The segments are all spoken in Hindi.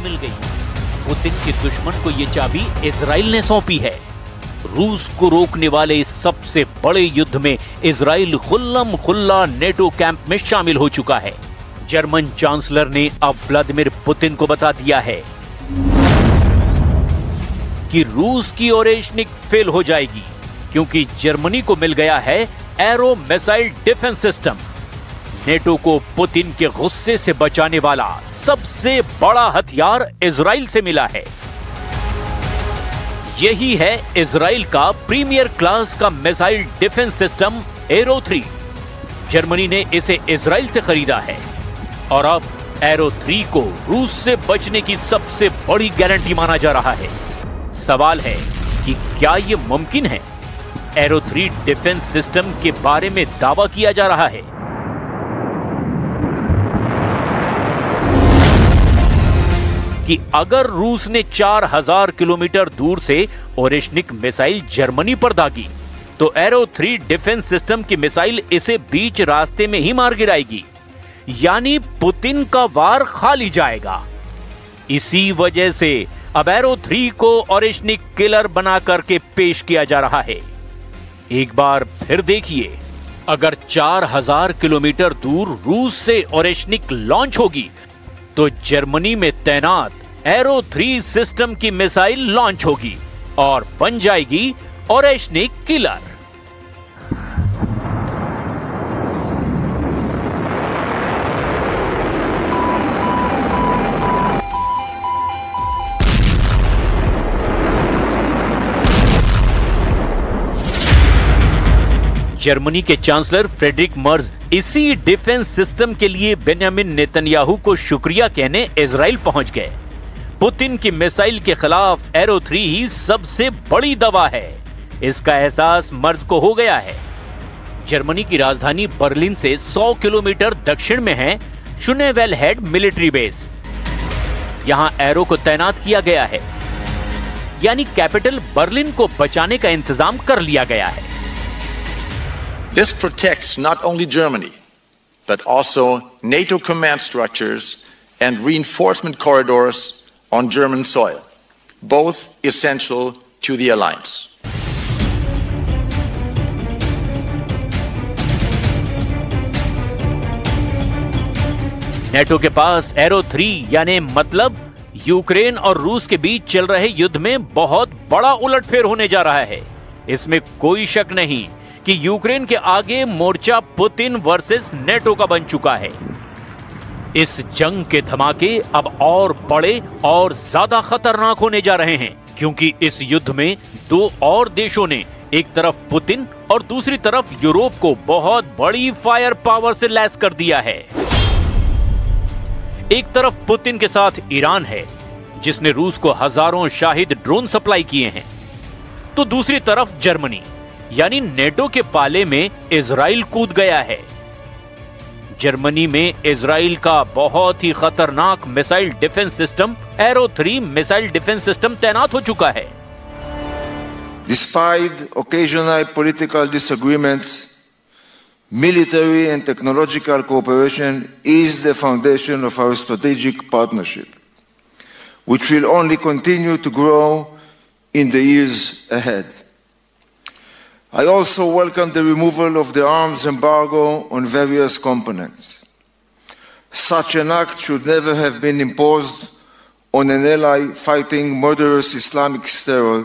मिल गई। पुतिन के दुश्मन को ये चाबी इजराइल ने सौंपी है। रूस को रोकने वाले इस सबसे बड़े युद्ध में इजराइल खुल्लम खुल्ला नेटो कैंप में शामिल हो चुका है। जर्मन चांसलर ने अब व्लादिमीर पुतिन को बता दिया है कि रूस की ओरेशनिक फेल हो जाएगी, क्योंकि जर्मनी को मिल गया है arrow missile defence system. NATO को पुतिन के गुस्से से बचाने वाला सबसे बड़ा हथियार इजराइल से मिला है। यही है इजराइल का प्रीमियर क्लास का missile defence system arrow 3। Germany ने इसे इजराइल से खरीदा है और अब एरो 3 को रूस से बचने की सबसे बड़ी गारंटी माना जा रहा है। सवाल है कि क्या यह मुमकिन है? एरो 3 डिफेंस सिस्टम के बारे में दावा किया जा रहा है कि अगर रूस ने 4000 किलोमीटर दूर से ओरेशनिक मिसाइल जर्मनी पर दागी तो एरो 3 डिफेंस सिस्टम की मिसाइल इसे बीच रास्ते में ही मार गिराएगी, यानी पुतिन का वार खाली जाएगा। इसी वजह से अब एरो 3 को ओरेशनिक किलर बना करके पेश किया जा रहा है। एक बार फिर देखिए, अगर 4000 किलोमीटर दूर रूस से ओरेशनिक लॉन्च होगी तो जर्मनी में तैनात एरो 3 सिस्टम की मिसाइल लॉन्च होगी और बन जाएगी ओरेशनिक किलर। जर्मनी के चांसलर फ्रेडरिक मर्ज इसी डिफेंस सिस्टम के लिए बेंजामिन नेतन्याहू को शुक्रिया कहने इजराइल पहुंच गए। पुतिन की मिसाइल के खिलाफ एरो 3 ही सबसे बड़ी दवा है, इसका एहसास मर्ज को हो गया है। जर्मनी की राजधानी बर्लिन से 100 किलोमीटर दक्षिण में है शुनेवेलहेड मिलिट्री बेस। यहां एरो को तैनात किया गया है, यानी कैपिटल बर्लिन को बचाने का इंतजाम कर लिया गया है। This protects not only Germany, but also NATO command structures and reinforcement corridors on German soil, both essential to the alliance. NATO के पास एरो 3 यानी मतलब यूक्रेन और रूस के बीच चल रहे युद्ध में बहुत बड़ा उलटफेर होने जा रहा है। इसमें कोई शक नहीं कि यूक्रेन के आगे मोर्चा पुतिन वर्सेस नेटो का बन चुका है। इस जंग के धमाके अब और बड़े और ज्यादा खतरनाक होने जा रहे हैं, क्योंकि इस युद्ध में दो और देशों ने, एक तरफ पुतिन और दूसरी तरफ यूरोप को बहुत बड़ी फायर पावर से लैस कर दिया है। एक तरफ पुतिन के साथ ईरान है, जिसने रूस को हजारों शाहिद ड्रोन सप्लाई किए हैं, तो दूसरी तरफ जर्मनी यानी नेटो के पाले में इजराइल कूद गया है। जर्मनी में इजराइल का बहुत ही खतरनाक missile defence system arrow 3 missile defence system तैनात हो चुका है। Despite occasional political disagreements, military and technological cooperation is the foundation of our strategic partnership, which will only continue to grow in the years ahead. I also welcome the removal of the arms embargo on various components. Such an act should never have been imposed on an ally fighting murderous Islamic terror.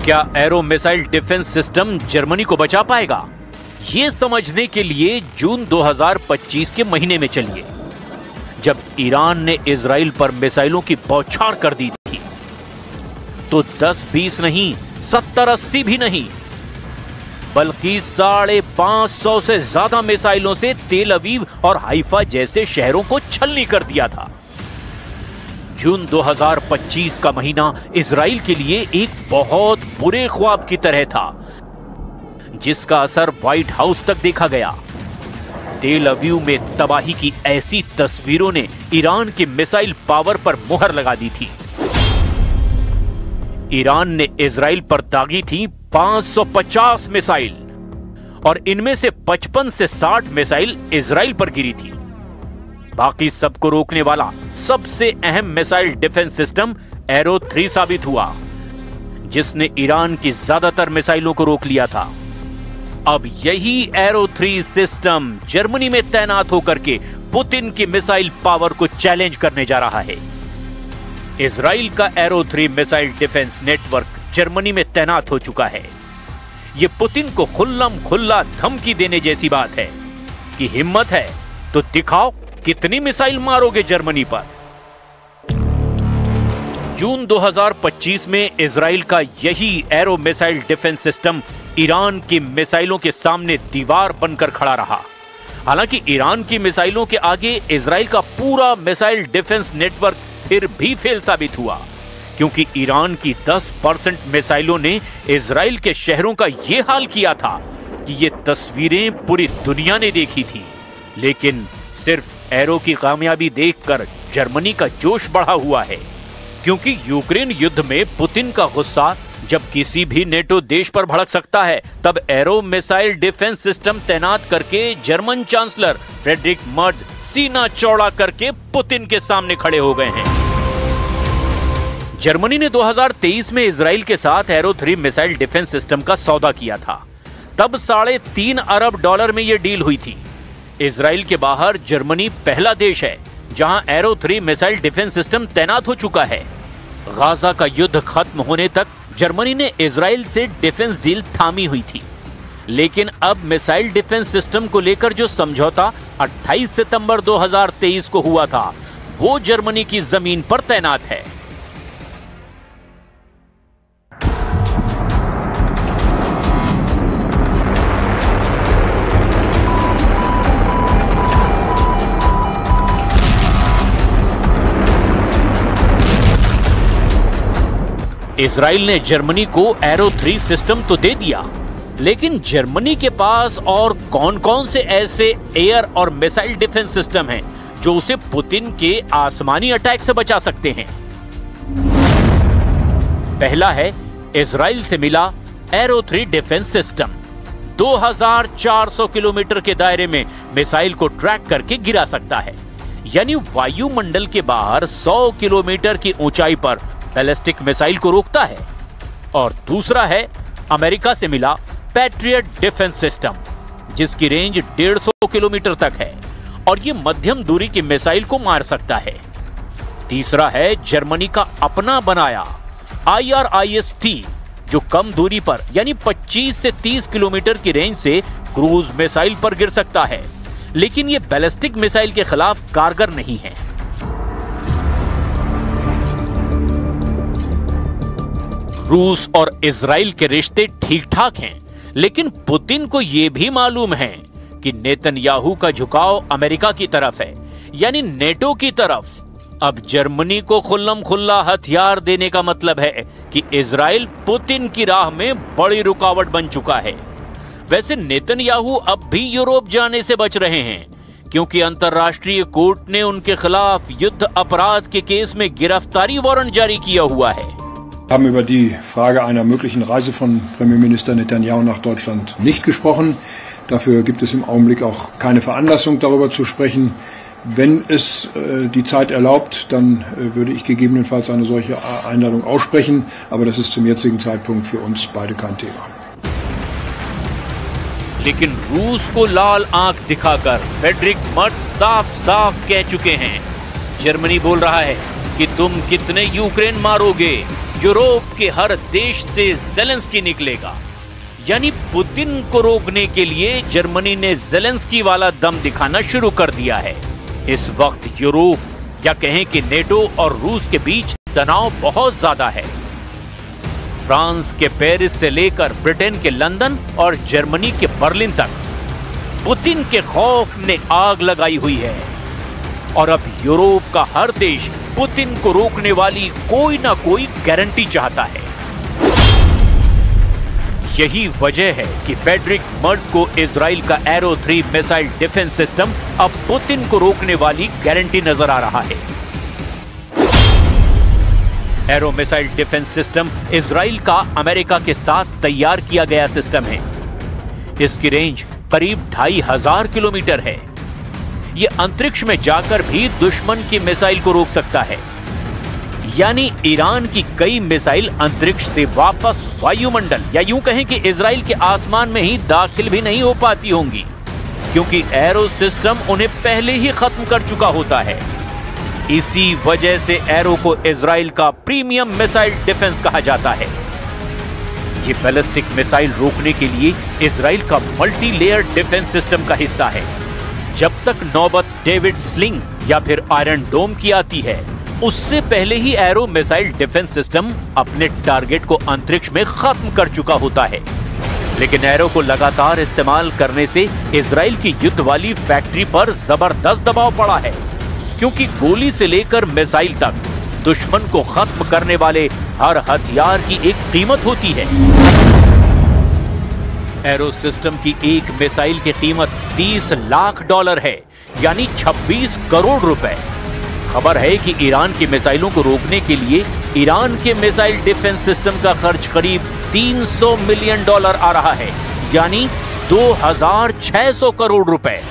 क्या arrow missile defence system Germany को बचा पाएगा? ये समझने के लिए जून 2025 के महीने में चलिए, जब ईरान ने इजराइल पर मिसाइलों की बौछार कर दी थी, तो 10-20 नहीं, 70-80 भी नहीं, बल्कि 550 से ज्यादा मिसाइलों से तेल अवीव और हाइफा जैसे शहरों को छलनी कर दिया था। जून 2025 का महीना इजराइल के लिए एक बहुत बुरे ख्वाब की तरह था, जिसका असर व्हाइट हाउस तक देखा गया। तेल अवीव में तबाही की ऐसी तस्वीरों ने ईरान की मिसाइल पावर पर मुहर लगा दी थी। ईरान ने इजराइल पर दागी थी 550 मिसाइल और इनमें से 55 से 60 मिसाइल इजराइल पर गिरी थी। बाकी सबको रोकने वाला सबसे अहम मिसाइल डिफेंस सिस्टम एरो 3 साबित हुआ, जिसने ईरान की ज्यादातर मिसाइलों को रोक लिया था। अब यही एरो 3 सिस्टम जर्मनी में तैनात होकर के पुतिन की मिसाइल पावर को चैलेंज करने जा रहा है। इजराइल का arrow 3 missile defence network Germany में तैनात हो चुका है। यह पुतिन को खुल्लम खुल्ला धमकी देने जैसी बात है कि हिम्मत है तो दिखाओ कितनी मिसाइल मारोगे जर्मनी पर। जून 2025 में इजराइल का यही arrow missile defence system Iran की मिसाइलों के सामने दीवार बनकर खड़ा रहा। हालांकि ईरान की मिसाइलों के आगे इजराइल का पूरा मिसाइल डिफेंस नेटवर्क फिर भी फेल साबित हुआ, क्योंकि ईरान की 10% मिसाइलों ने इजराइल के शहरों का यह हाल किया था कि ये तस्वीरें पूरी दुनिया ने देखी थी। लेकिन सिर्फ एरो की कामयाबी देखकर जर्मनी का जोश बढ़ा हुआ है, क्योंकि यूक्रेन युद्ध में पुतिन का गुस्सा जब किसी भी नेटो देश पर भड़क सकता है, तब एरो मिसाइल डिफेंस सिस्टम तैनात करके जर्मन चांसलर फ्रेडरिक मर्ज सीना चौड़ा करके पुतिन के सामने खड़े हो गए हैं। जर्मनी ने 2023 में इजराइल के साथ एरो 3 मिसाइल डिफेंस सिस्टम का सौदा किया था। तब $3.5 अरब में यह डील हुई थी। इजराइल के बाहर जर्मनी पहला देश है जहां एरो 3 मिसाइल डिफेंस सिस्टम तैनात हो चुका है। गाजा का युद्ध खत्म होने तक जर्मनी ने इजराइल से डिफेंस डील थामी हुई थी, लेकिन अब मिसाइल डिफेंस सिस्टम को लेकर जो समझौता 28 सितंबर 2023 को हुआ था, वो जर्मनी की जमीन पर तैनात है। इजराइल ने जर्मनी को एरो 3 सिस्टम तो दे दिया, लेकिन जर्मनी के पास और कौन कौन से ऐसे एयर और मिसाइल डिफेंस सिस्टम हैं जो उसे पुतिन के आसमानी अटैक से बचा सकते हैं? पहला है इजराइल से मिला एरो 3 डिफेंस सिस्टम। 2400 किलोमीटर के दायरे में मिसाइल को ट्रैक करके गिरा सकता है, यानी वायुमंडल के बाहर 100 किलोमीटर की ऊंचाई पर बैलिस्टिक मिसाइल को रोकता है। और दूसरा है अमेरिका से मिला पैट्रियट डिफेंस सिस्टम, जिसकी रेंज 150 किलोमीटर तक है और यह मध्यम दूरी की मिसाइल को मार सकता है। तीसरा है जर्मनी का अपना बनाया IRIS-T, जो कम दूरी पर यानी 25 से 30 किलोमीटर की रेंज से क्रूज मिसाइल पर गिर सकता है, लेकिन यह बैलिस्टिक मिसाइल के खिलाफ कारगर नहीं है। रूस और इजराइल के रिश्ते ठीक ठाक हैं, लेकिन पुतिन को यह भी मालूम है कि नेतन्याहू का झुकाव अमेरिका की तरफ है, यानी नेटो की तरफ। अब जर्मनी को खुल्लम खुल्ला हथियार देने का मतलब है कि इजराइल पुतिन की राह में बड़ी रुकावट बन चुका है। वैसे नेतन्याहू अब भी यूरोप जाने से बच रहे हैं, क्योंकि अंतर्राष्ट्रीय कोर्ट ने उनके खिलाफ युद्ध अपराध के केस में गिरफ्तारी वारंट जारी किया हुआ है। Wir haben über die Frage einer möglichen Reise von Premierminister Netanyahu nach Deutschland nicht gesprochen. Dafür gibt es im Augenblick auch keine Veranlassung, darüber zu sprechen. Wenn es die Zeit erlaubt, dann würde ich gegebenenfalls eine solche Einladung aussprechen. Aber das ist zum jetzigen Zeitpunkt für uns beide kein Thema. लेकिन रूस को लाल आंख दिखाकर फ्रेडरिक मर्ज साफ-साफ कह चुके हैं। जर्मनी बोल रहा है कि तुम कितने यूक्रेन मारोगे, यूरोप के हर देश से ज़ेलेंस्की निकलेगा। यानी पुतिन को रोकने के लिए जर्मनी ने ज़ेलेंस्की वाला दम दिखाना शुरू कर दिया है। इस वक्त यूरोप या कहें कि नेटो और रूस के बीच तनाव बहुत ज्यादा है। फ्रांस के पेरिस से लेकर ब्रिटेन के लंदन और जर्मनी के बर्लिन तक पुतिन के खौफ ने आग लगाई हुई है, और अब यूरोप का हर देश पुतिन को रोकने वाली कोई ना कोई गारंटी चाहता है। यही वजह है कि फ्रेडरिक मर्ज को इजराइल का एरो 3 मिसाइल डिफेंस सिस्टम अब पुतिन को रोकने वाली गारंटी नजर आ रहा है। Arrow missile defence system Israel का अमेरिका के साथ तैयार किया गया सिस्टम है। इसकी रेंज करीब 2500 किलोमीटर है। ये अंतरिक्ष में जाकर भी दुश्मन की मिसाइल को रोक सकता है। यानी ईरान की कई मिसाइल अंतरिक्ष से वापस वायुमंडल या यूं कहें कि इजराइल के आसमान में ही दाखिल भी नहीं हो पाती होंगी, क्योंकि एरो सिस्टम उन्हें पहले ही खत्म कर चुका होता है। इसी वजह से एरो को इजराइल का प्रीमियम मिसाइल डिफेंस कहा जाता है। ये बैलिस्टिक मिसाइल रोकने के लिए इजराइल का मल्टी लेयर डिफेंस सिस्टम का हिस्सा है। जब तक नौबत डेविड स्लिंग या फिर आयरन डोम की आती है, उससे पहले ही एरो मिसाइल डिफेंस सिस्टम अपने टारगेट को अंतरिक्ष में खत्म कर चुका होता है। लेकिन एरो को लगातार इस्तेमाल करने से इजराइल की युद्ध वाली फैक्ट्री पर जबरदस्त दबाव पड़ा है, क्योंकि गोली से लेकर मिसाइल तक दुश्मन को खत्म करने वाले हर हथियार की एक कीमत होती है। एरो सिस्टम की एक मिसाइल की कीमत $30 लाख है, यानी 26 करोड़ रुपए। खबर है कि ईरान की मिसाइलों को रोकने के लिए ईरान के मिसाइल डिफेंस सिस्टम का खर्च करीब $300 मिलियन आ रहा है, यानी 2600 करोड़ रुपए।